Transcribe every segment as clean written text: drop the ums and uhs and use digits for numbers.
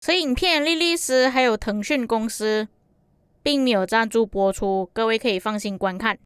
此影片莉莉丝还有腾讯公司并没有赞助播出，各位可以放心观看。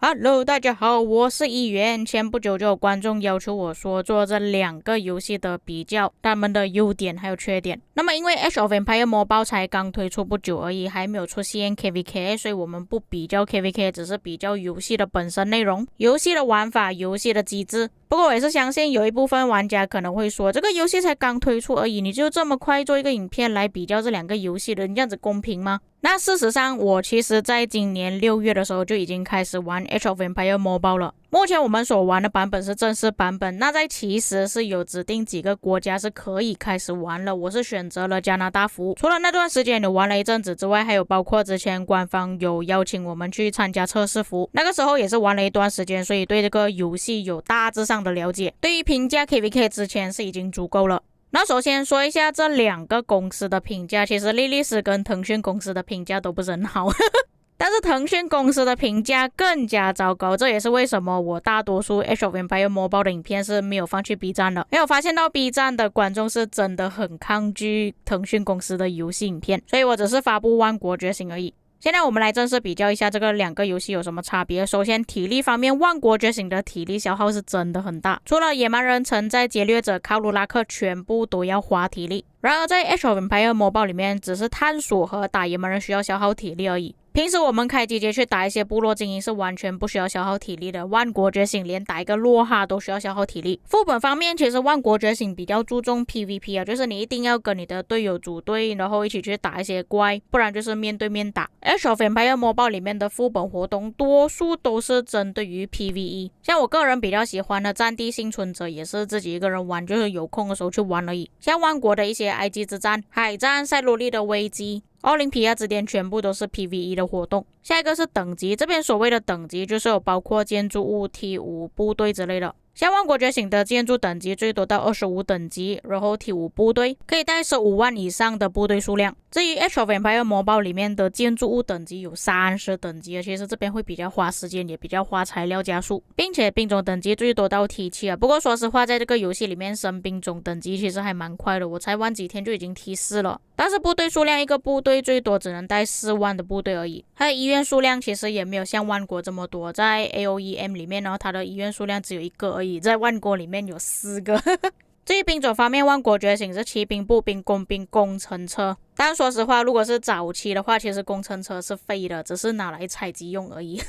Hello， 大家好，我是议员。前不久就有观众要求我说做这两个游戏的比较，他们的优点还有缺点。那么因为 Age of Empires Mobile 才刚推出不久而已，还没有出现 KVK， 所以我们不比较 KVK， 只是比较游戏的本身内容、游戏的玩法、游戏的机制。不过我也是相信有一部分玩家可能会说，这个游戏才刚推出而已，你就这么快做一个影片来比较这两个游戏的，你这样子公平吗？那事实上，我其实在今年6月的时候就已经开始玩 Age of Empires Mobile 了。目前我们所玩的版本是正式版本，那在其实是有指定几个国家是可以开始玩了，我是选择了加拿大服务。除了那段时间你玩了一阵子之外，还有包括之前官方有邀请我们去参加测试服务，那个时候也是玩了一段时间，所以对这个游戏有大致上的了解。对于评价 KVK 之前是已经足够了。那首先说一下这两个公司的评价，其实莉莉丝跟腾讯公司的评价都不是很好但是腾讯公司的评价更加糟糕，这也是为什么我大多数 Age of Empires Mobile 的影片是没有放去 B 站的，因为我发现到 B 站的观众是真的很抗拒腾讯公司的游戏影片，所以我只是发布万国觉醒而已。现在我们来正式比较一下这个两个游戏有什么差别。首先体力方面，万国觉醒的体力消耗是真的很大，除了野蛮人城在劫掠者卡鲁拉克全部都要花体力，然而在 Age of Empires Mobile 里面只是探索和打野蛮人需要消耗体力而已。平时我们开机节去打一些部落精英是完全不需要消耗体力的，万国觉醒连打一个洛哈都需要消耗体力。副本方面，其实万国觉醒比较注重 PVP 就是你一定要跟你的队友组队，然后一起去打一些怪，不然就是面对面打。Age of Empires Mobile 里面的副本活动多数都是针对于 PVE， 像我个人比较喜欢的战地幸存者也是自己一个人玩，就是有空的时候去玩而已。像万国的一些埃及之战、海战、塞罗利的危机、奥林匹亚之巅全部都是 PVE 的活动。下一个是等级，这边所谓的等级就是有包括建筑物、T5、部队之类的。像万国觉醒的建筑等级最多到25等级，然后 T5 部队可以带15万以上的部队数量。至于 Age of Empires Mobile 里面的建筑物等级有30等级，其实这边会比较花时间，也比较花材料加速，并且兵种等级最多到 T7 不过说实话，在这个游戏里面升兵种等级其实还蛮快的，我才玩几天就已经 T4了。但是部队数量，一个部队最多只能带4万的部队而已。它的医院数量其实也没有像万国这么多，在 AOEM 里面呢，它的医院数量只有1个而已，在万国里面有4个至于兵种方面，万国觉醒是骑兵、步兵、工兵、工程车。但说实话，如果是早期的话，其实工程车是废的，只是拿来采集用而已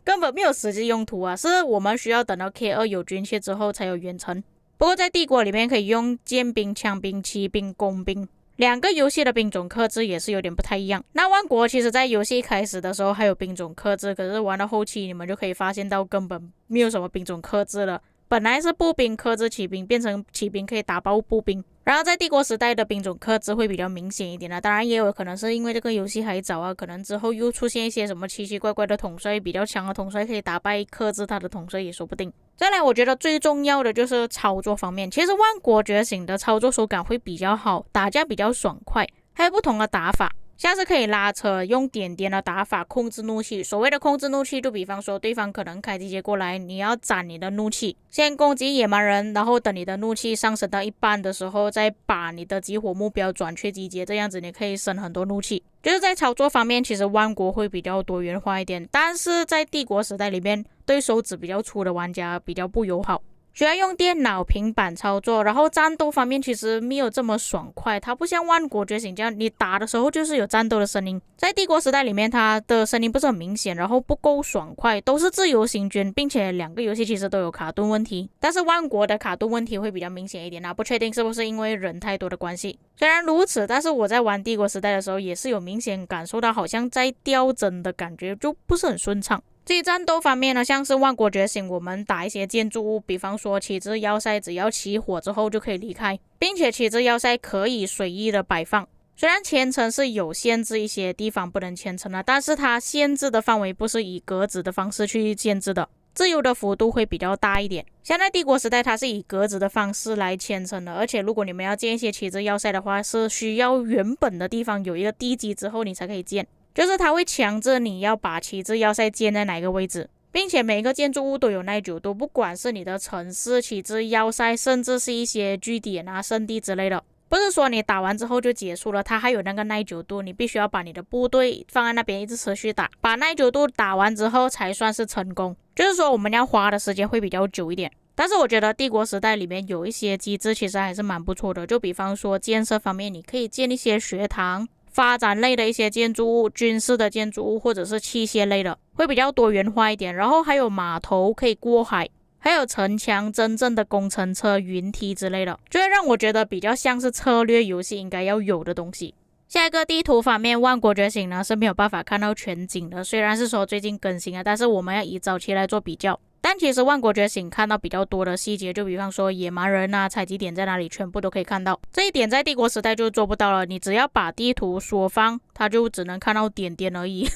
根本没有实际用途啊，是我们需要等到 K2 有军械之后才有远程。不过在帝国里面可以用剑兵、枪兵、骑兵、工兵，两个游戏的兵种克制也是有点不太一样。那万国其实在游戏开始的时候还有兵种克制，可是玩到后期你们就可以发现到根本没有什么兵种克制了，本来是步兵克制骑兵，变成骑兵可以打爆步兵。然后在帝国时代的兵种克制会比较明显一点当然也有可能是因为这个游戏还早啊，可能之后又出现一些什么奇奇怪怪的统帅，比较强的统帅可以打败克制他的统帅也说不定。再来我觉得最重要的就是操作方面，其实万国觉醒的操作手感会比较好，打架比较爽快，还有不同的打法，像是可以拉扯，用点点的打法控制怒气。所谓的控制怒气，就比方说对方可能开集结过来，你要攒你的怒气，先攻击野蛮人，然后等你的怒气上升到一半的时候，再把你的激活目标转去集结，这样子你可以省很多怒气。就是在操作方面，其实万国会比较多元化一点，但是在帝国时代里面，对手指比较粗的玩家比较不友好，需要用电脑平板操作。然后战斗方面其实没有这么爽快，它不像万国觉醒这样，你打的时候就是有战斗的声音。在帝国时代里面，它的声音不是很明显，然后不够爽快，都是自由行军，并且两个游戏其实都有卡顿问题，但是万国的卡顿问题会比较明显一点不确定是不是因为人太多的关系。虽然如此，但是我在玩帝国时代的时候也是有明显感受到好像在掉帧的感觉，就不是很顺畅。至于战斗方面呢，像是万国觉醒，我们打一些建筑物，比方说旗帜要塞，只要起火之后就可以离开，并且旗帜要塞可以随意的摆放。虽然签城是有限制一些地方不能签城但是它限制的范围不是以格子的方式去限制的，自由的幅度会比较大一点。现在帝国时代它是以格子的方式来签城的，而且如果你们要建一些旗帜要塞的话，是需要原本的地方有一个地基之后你才可以建，就是它会强制你要把旗帜要塞建在哪个位置，并且每个建筑物都有耐久度，不管是你的城市、旗帜、要塞，甚至是一些据点啊、圣地之类的，不是说你打完之后就结束了，它还有那个耐久度，你必须要把你的部队放在那边一直持续打，把耐久度打完之后才算是成功，就是说我们要花的时间会比较久一点。但是我觉得帝国时代里面有一些机制其实还是蛮不错的，就比方说建设方面，你可以建一些学堂、发展类的一些建筑物、军事的建筑物或者是器械类的，会比较多元化一点。然后还有码头可以过海，还有城墙、真正的工程车、云梯之类的，就会让我觉得比较像是策略游戏应该要有的东西。下一个地图方面，万国觉醒呢是没有办法看到全景的，虽然是说最近更新了，但是我们要以早期来做比较。但其实万国觉醒看到比较多的细节，就比方说野蛮人啊、采集点在哪里，全部都可以看到。这一点在帝国时代就做不到了，你只要把地图缩放，它就只能看到点点而已。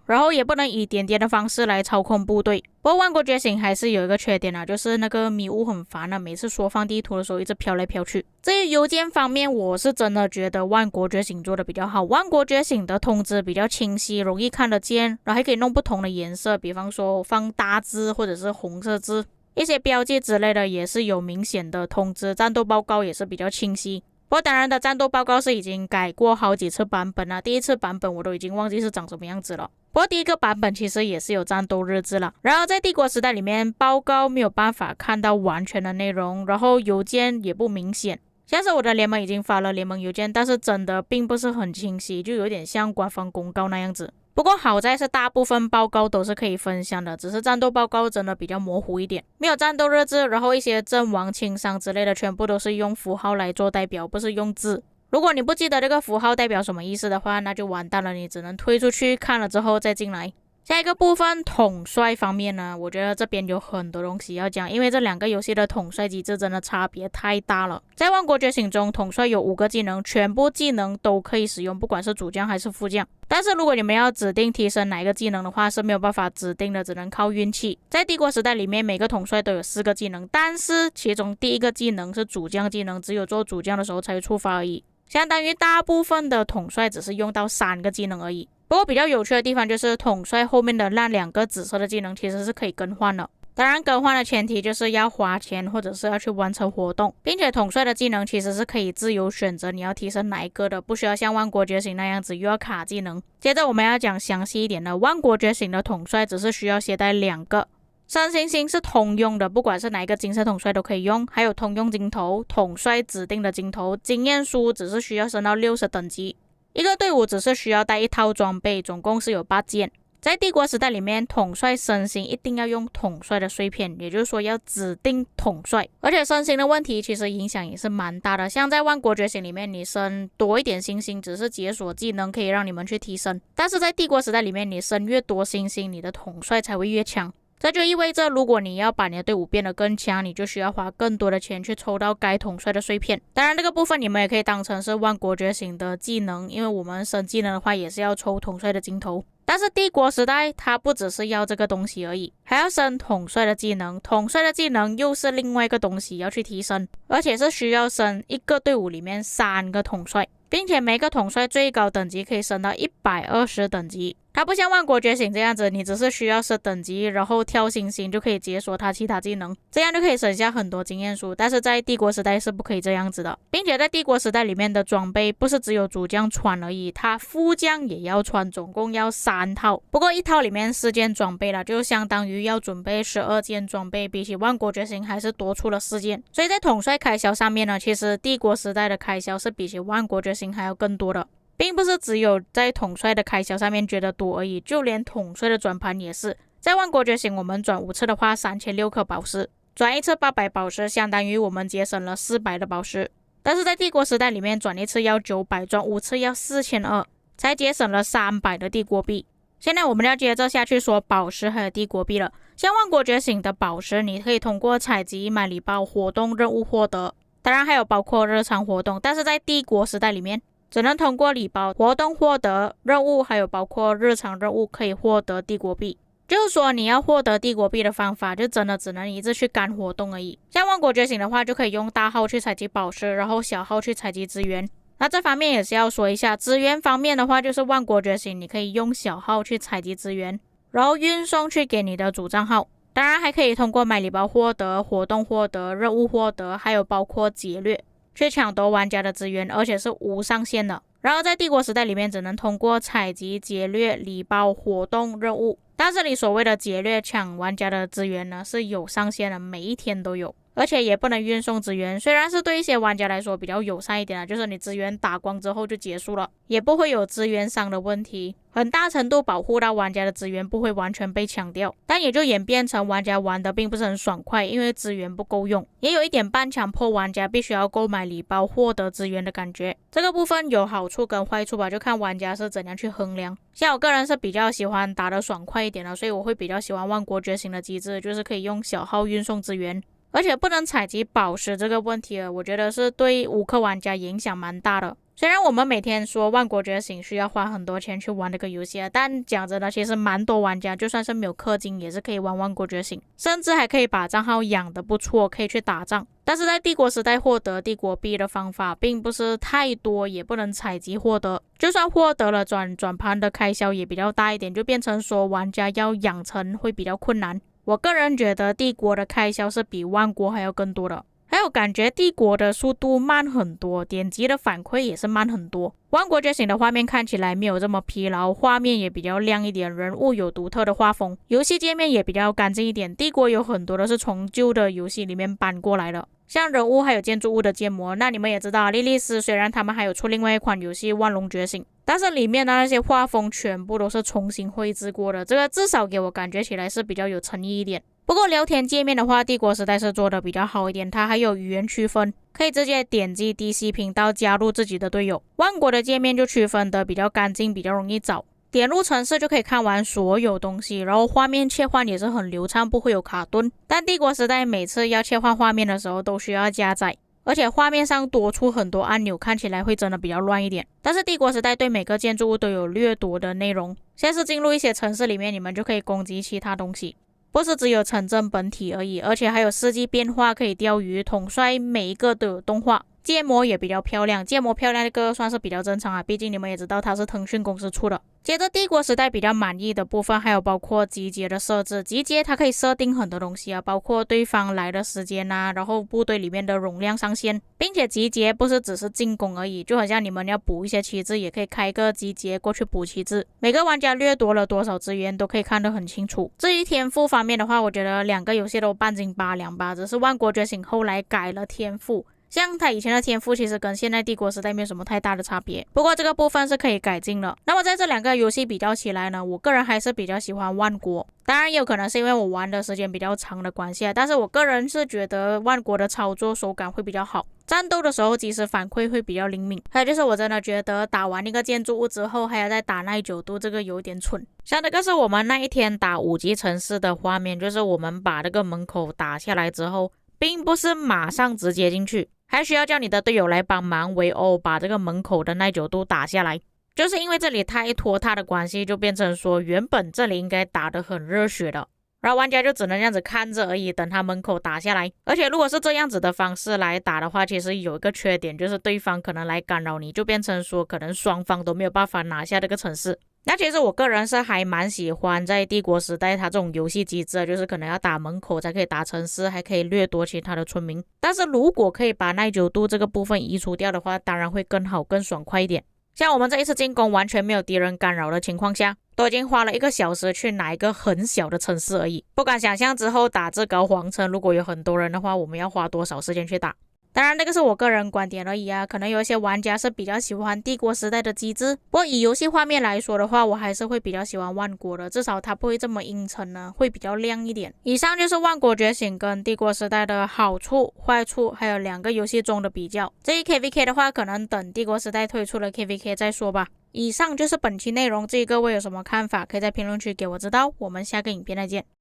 然后也不能以点点的方式来操控部队。不过万国觉醒还是有一个缺点啊，就是那个迷雾很烦啊，每次缩放地图的时候一直飘来飘去。至于邮件方面，我是真的觉得万国觉醒做的比较好。万国觉醒的通知比较清晰，容易看得见，然后还可以弄不同的颜色，比方说放大字或者是红色字，一些标记之类的也是有明显的通知。战斗报告也是比较清晰。不过当然的，战斗报告是已经改过好几次版本了，第一次版本我都已经忘记是长什么样子了。不过第一个版本其实也是有战斗日志了。然后在帝国时代里面，报告没有办法看到完全的内容，然后邮件也不明显。像是我的联盟已经发了联盟邮件，但是真的并不是很清晰，就有点像官方公告那样子。不过好在是大部分报告都是可以分享的，只是战斗报告真的比较模糊一点，没有战斗日志，然后一些阵亡、轻伤之类的全部都是用符号来做代表，不是用字。如果你不记得这个符号代表什么意思的话，那就完蛋了，你只能推出去看了之后再进来。下一个部分统帅方面呢，我觉得这边有很多东西要讲，因为这两个游戏的统帅机制真的差别太大了。在万国觉醒中，统帅有5个技能，全部技能都可以使用，不管是主将还是副将。但是如果你们要指定提升哪一个技能的话，是没有办法指定的，只能靠运气。在帝国时代里面，每个统帅都有4个技能，但是其中第一个技能是主将技能，只有做主将的时候才会触发而已，相当于大部分的统帅只是用到3个技能而已。不过比较有趣的地方就是统帅后面的那2个紫色的技能其实是可以更换的，当然更换的前提就是要花钱或者是要去完成活动，并且统帅的技能其实是可以自由选择你要提升哪一个的，不需要像万国觉醒那样子又要卡技能。接着我们要讲详细一点的，万国觉醒的统帅只是需要携带2个，升星星是通用的，不管是哪一个金色统帅都可以用，还有通用金头、统帅指定的金头，经验书只是需要升到60等级。一个队伍只是需要带1套装备，总共是有8件。在帝国时代里面，统帅升星一定要用统帅的碎片，也就是说要指定统帅。而且升星的问题其实影响也是蛮大的，像在万国觉醒里面，你升多一点星星只是解锁技能可以让你们去提升，但是在帝国时代里面，你升越多星星，你的统帅才会越强。这就意味着，如果你要把你的队伍变得更强，你就需要花更多的钱去抽到该统帅的碎片。当然这个部分你们也可以当成是万国觉醒的技能，因为我们升技能的话也是要抽统帅的金头。但是帝国时代它不只是要这个东西而已，还要升统帅的技能，统帅的技能又是另外一个东西要去提升，而且是需要升一个队伍里面3个统帅，并且每个统帅最高等级可以升到120等级。它不像万国觉醒这样子，你只是需要升等级，然后跳星星就可以解锁它其他技能，这样就可以省下很多经验数。但是在帝国时代是不可以这样子的，并且在帝国时代里面的装备不是只有主将穿而已，它副将也要穿，总共要3套。不过一套里面4件装备了，就相当于要准备12件装备，比起万国觉醒还是多出了4件。所以在统帅开销上面呢，其实帝国时代的开销是比起万国觉醒还要更多的。并不是只有在统帅的开销上面觉得多而已，就连统帅的转盘也是。在万国觉醒我们转5次的话36颗宝石，转1次800宝石，相当于我们节省了400的宝石。但是在帝国时代里面，转1次要900，转5次要4200，才节省了300的帝国币。现在我们要接着下去说宝石还有帝国币了。像万国觉醒的宝石，你可以通过采集、买礼包、活动任务获得，当然还有包括日常活动。但是在帝国时代里面，只能通过礼包、活动获得任务，还有包括日常任务可以获得帝国币。就是说你要获得帝国币的方法就真的只能一直去干活动而已。像万国觉醒的话，就可以用大号去采集宝石，然后小号去采集资源。那这方面也是要说一下，资源方面的话，就是万国觉醒你可以用小号去采集资源，然后运送去给你的主账号。当然还可以通过买礼包获得、活动获得、任务获得，还有包括劫掠去抢夺玩家的资源，而且是无上限的。然后在帝国时代里面只能通过采集、劫掠、礼包、活动、任务，但这里所谓的劫掠抢玩家的资源呢是有上限的，每一天都有，而且也不能运送资源。虽然是对一些玩家来说比较友善一点就是你资源打光之后就结束了，也不会有资源伤的问题，很大程度保护到玩家的资源不会完全被抢掉，但也就演变成玩家玩的并不是很爽快，因为资源不够用，也有一点半强迫玩家必须要购买礼包获得资源的感觉。这个部分有好处跟坏处吧，就看玩家是怎样去衡量。像我个人是比较喜欢打得爽快一点的，所以我会比较喜欢万国觉醒的机制，就是可以用小号运送资源，而且不能采集宝石这个问题我觉得是对5氪玩家影响蛮大的。虽然我们每天说万国觉醒需要花很多钱去玩这个游戏但讲真的，其实蛮多玩家就算是没有氪金也是可以玩万国觉醒，甚至还可以把账号养得不错，可以去打仗。但是在帝国时代获得帝国币的方法并不是太多，也不能采集获得，就算获得了转盘的开销也比较大一点，就变成说玩家要养成会比较困难。我个人觉得帝国的开销是比万国还要更多的，还有感觉帝国的速度慢很多，点击的反馈也是慢很多。万国觉醒的画面看起来没有这么疲劳，画面也比较亮一点，人物有独特的画风，游戏界面也比较干净一点。帝国有很多都是从旧的游戏里面搬过来的，像人物还有建筑物的建模。那你们也知道莉莉丝虽然他们还有出另外一款游戏万龙觉醒，但是里面的那些画风全部都是重新绘制过的，这个至少给我感觉起来是比较有诚意一点。不过聊天界面的话，帝国时代是做的比较好一点，它还有语言区分，可以直接点击 DC 频道加入自己的队友。万国的界面就区分的比较干净，比较容易找，点入城市就可以看完所有东西，然后画面切换也是很流畅，不会有卡顿。但帝国时代每次要切换画面的时候都需要加载，而且画面上多出很多按钮，看起来会真的比较乱一点。但是帝国时代对每个建筑物都有掠夺的内容，现在是进入一些城市里面，你们就可以攻击其他东西，不是只有城镇本体而已，而且还有四季变化，可以钓鱼、统帅，每一个都有动画。建模也比较漂亮，建模漂亮的个算是比较正常毕竟你们也知道它是腾讯公司出的。接着帝国时代比较满意的部分还有包括集结的设置，集结它可以设定很多东西包括对方来的时间然后部队里面的容量上限，并且集结不是只是进攻而已，就好像你们要补一些旗帜也可以开个集结过去补旗帜，每个玩家掠夺了多少资源都可以看得很清楚。至于天赋方面的话，我觉得2个游戏都半斤八两吧，只是万国觉醒后来改了天赋，像他以前的天赋其实跟现在帝国时代没有什么太大的差别，不过这个部分是可以改进了。那么在这2个游戏比较起来呢，我个人还是比较喜欢万国，当然也有可能是因为我玩的时间比较长的关系但是我个人是觉得万国的操作手感会比较好，战斗的时候即时反馈会比较灵敏，还有就是我真的觉得打完一个建筑物之后还要再打耐久度，这个有点蠢。像这个是我们那一天打5级城市的画面，就是我们把这个门口打下来之后，并不是马上直接进去，还需要叫你的队友来帮忙围殴，把这个门口的耐久度打下来。就是因为这里太拖沓的关系，就变成说原本这里应该打得很热血的，然后玩家就只能这样子看着而已，等他门口打下来。而且如果是这样子的方式来打的话，其实有一个缺点，就是对方可能来干扰你，就变成说可能双方都没有办法拿下这个城市。那其实我个人是还蛮喜欢在帝国时代它这种游戏机制，就是可能要打门口才可以打城市，还可以掠夺其他的村民。但是如果可以把耐久度这个部分移除掉的话，当然会更好更爽快一点。像我们这一次进攻完全没有敌人干扰的情况下，都已经花了1个小时去拿一个很小的城市而已，不敢想象之后打至高皇城如果有很多人的话，我们要花多少时间去打。当然那个是我个人观点而已可能有一些玩家是比较喜欢帝国时代的机制，不过以游戏画面来说的话，我还是会比较喜欢万国的，至少它不会这么阴沉会比较亮一点。以上就是万国觉醒跟帝国时代的好处、坏处，还有2个游戏中的比较。至于 KVK 的话，可能等帝国时代推出了 KVK 再说吧。以上就是本期内容，至于各位有什么看法，可以在评论区给我知道。我们下个影片再见。